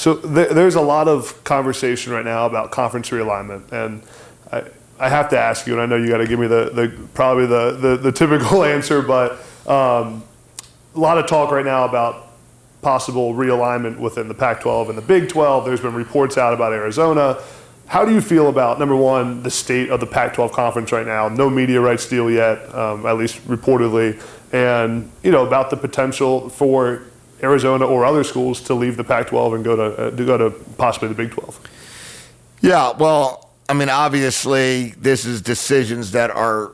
So there's a lot of conversation right now about conference realignment, and I have to ask you, and I know you got to give me probably the typical answer, but a lot of talk right now about possible realignment within the Pac-12 and the Big 12. There's been reports out about Arizona. How do you feel about, number one, the state of the Pac-12 conference right now? No media rights deal yet, at least reportedly, and about the potential for Arizona or other schools to leave the Pac-12 and go to possibly the Big 12. Yeah, well, I mean, obviously, this is decisions that are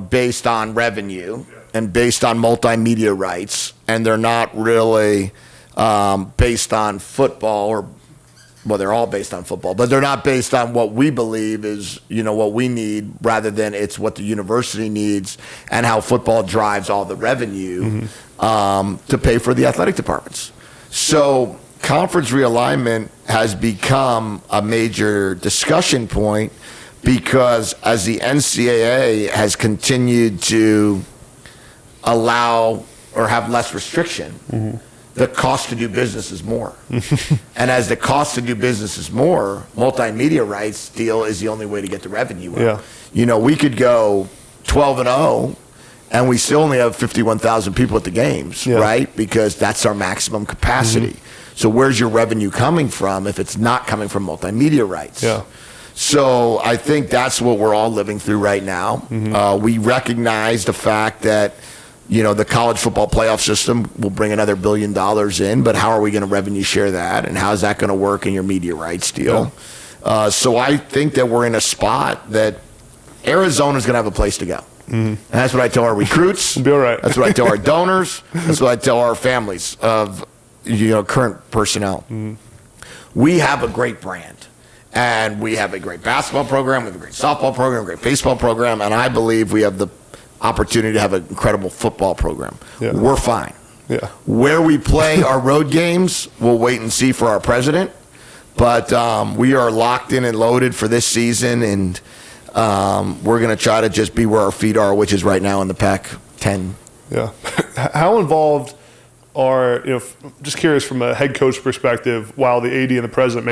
based on revenue and based on multimedia rights, and they're not really based on football well, they're all based on football, but they're not based on what we believe is, what we need, rather than it's what the university needs and how football drives all the revenue to pay for the athletic departments. So conference realignment has become a major discussion point because as the NCAA has continued to allow or have less restriction, the cost to do business is more. And as the cost to do business is more, multimedia rights deal is the only way to get the revenue up. Yeah. We could go 12-0 and we still only have 51,000 people at the games, right? Because that's our maximum capacity. So where's your revenue coming from if it's not coming from multimedia rights? Yeah. So I think that's what we're all living through right now. We recognize the fact that the college football playoff system will bring another $1 billion in, but how are we going to revenue share that, and how is that going to work in your media rights deal? Yeah. So I think that we're in a spot that Arizona's going to have a place to go. And that's what I tell our recruits. Be all right. That's what I tell our donors. That's what I tell our families of current personnel. We have a great brand. And we have a great basketball program, we have a great softball program, a great baseball program, and I believe we have the opportunity to have an incredible football program. Yeah. We're fine. Yeah. Where we play our road games, we'll wait and see for our president. But we are locked in and loaded for this season, and we're going to try to just be where our feet are, which is right now in the Pac-10. Yeah. How involved are, just curious from a head coach perspective, while the AD and the president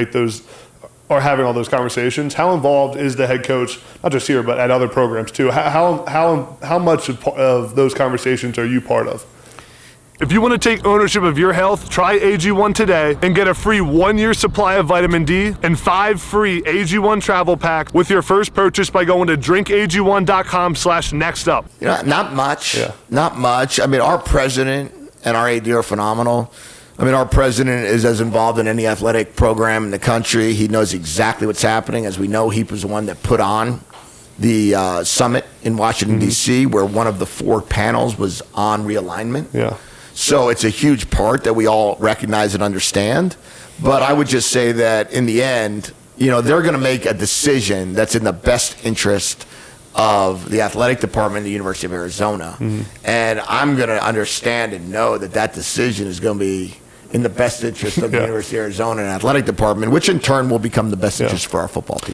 are having all those conversations, how involved is the head coach, not just here, but at other programs too? How much of those conversations are you part of? If you want to take ownership of your health, try AG1 today and get a free 1-year supply of vitamin D and 5 free AG1 travel packs with your first purchase by going to drinkag1.com/nextup. Not much. Yeah. Not much. I mean, our president and our AD are phenomenal. I mean, our president is as involved in any athletic program in the country. He knows exactly what's happening. As we know, he was the one that put on the summit in Washington, D.C., where one of the 4 panels was on realignment. Yeah. So it's a huge part that we all recognize and understand. But I would just say that in the end, they're going to make a decision that's in the best interest of the athletic department of the University of Arizona. And I'm going to understand and know that decision is going to be in the best interest of the University of Arizona and athletic department, which in turn will become the best interest for our football team.